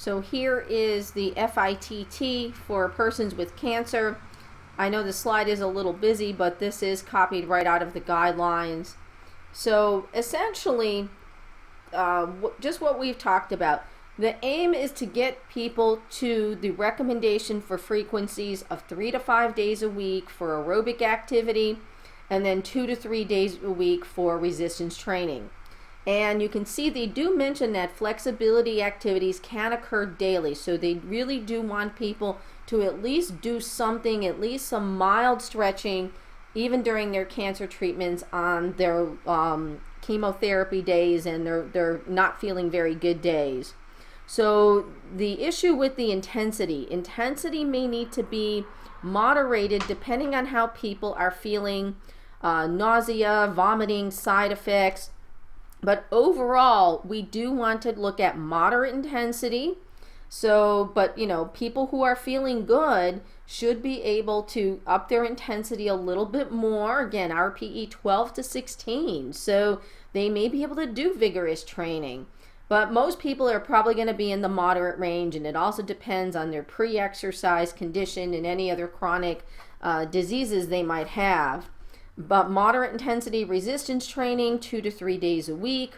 So here is the FITT for persons with cancer. I know the slide is a little busy, but this is copied right out of the guidelines. So essentially, just what we've talked about. The aim is to get people to the recommendation for frequencies of 3 to 5 days a week for aerobic activity, and then 2 to 3 days a week for resistance training. And you can see they do mention that flexibility activities can occur daily, so they really do want people to at least do something, at least some mild stretching, even during their cancer treatments on their chemotherapy days and they're not feeling very good days. So the issue with the intensity may need to be moderated depending on how people are feeling, nausea, vomiting, side effects. But overall, we do want to look at moderate intensity. So, but people who are feeling good should be able to up their intensity a little bit more. Again, RPE 12 to 16. So they may be able to do vigorous training. But most people are probably going to be in the moderate range, and it also depends on their pre-exercise condition and any other chronic diseases they might have. But moderate intensity resistance training, 2 to 3 days a week.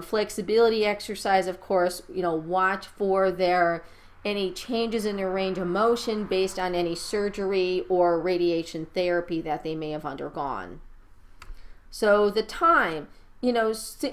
Flexibility exercise, of course, watch for any changes in their range of motion based on any surgery or radiation therapy that they may have undergone. So the time,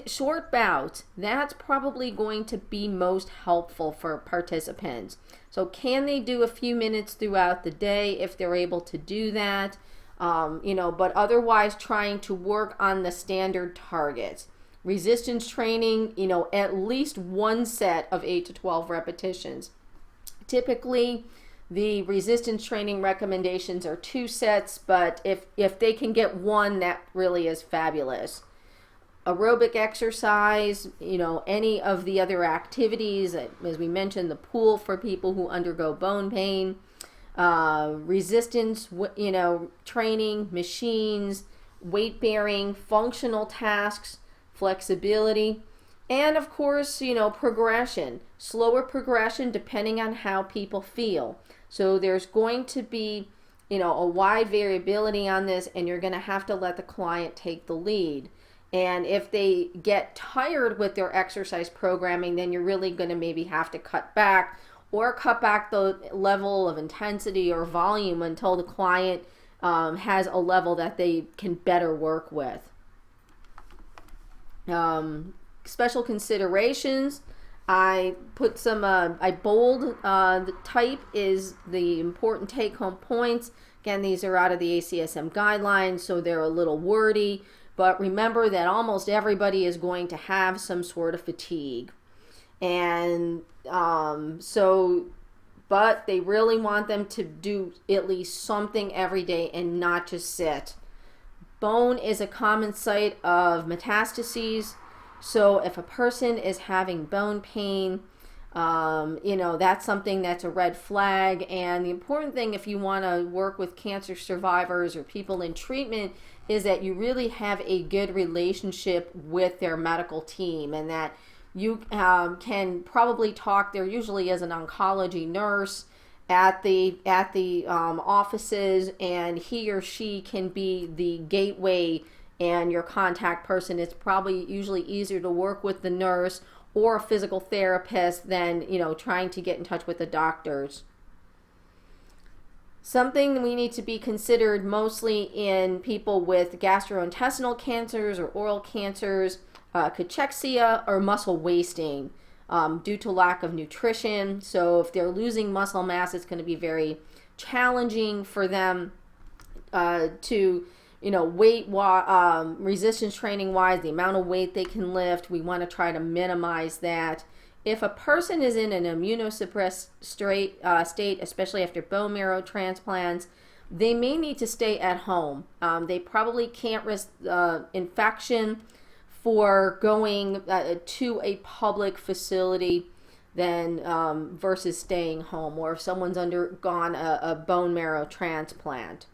short bouts, that's probably going to be most helpful for participants. So can they do a few minutes throughout the day if they're able to do that? But otherwise trying to work on the standard targets. Resistance training, at least one set of 8 to 12 repetitions. Typically, the resistance training recommendations are 2 sets, but if they can get 1, that really is fabulous. Aerobic exercise, any of the other activities, as we mentioned, the pool for people who undergo bone pain, resistance, training, machines, weight bearing, functional tasks, flexibility, and of course, progression, slower progression depending on how people feel. So there's going to be, a wide variability on this, and you're going to have to let the client take the lead. And if they get tired with their exercise programming, then you're really going to maybe have to cut back the level of intensity or volume until the client has a level that they can better work with. Special considerations. I put some, I bold the type is the important take-home points. Again, these are out of the ACSM guidelines, so they're a little wordy. But remember that almost everybody is going to have some sort of fatigue. And but they really want them to do at least something every day and not just sit. Bone is a common site of metastases. So if a person is having bone pain, that's something that's a red flag. And the important thing if you want to work with cancer survivors or people in treatment is that you really have a good relationship with their medical team, and that you can probably talk. There usually is an oncology nurse at the offices, and he or she can be the gateway and your contact person. It's probably usually easier to work with the nurse or a physical therapist than trying to get in touch with the doctors. Something we need to be considered mostly in people with gastrointestinal cancers or oral cancers, cachexia or muscle wasting due to lack of nutrition. So if they're losing muscle mass, it's going to be very challenging for them to weight resistance training wise, the amount of weight they can lift. We want to try to minimize that. If a person is in an immunosuppressed state, especially after bone marrow transplants, they may need to stay at home. They probably can't risk infection for going to a public facility than versus staying home, or if someone's undergone a bone marrow transplant.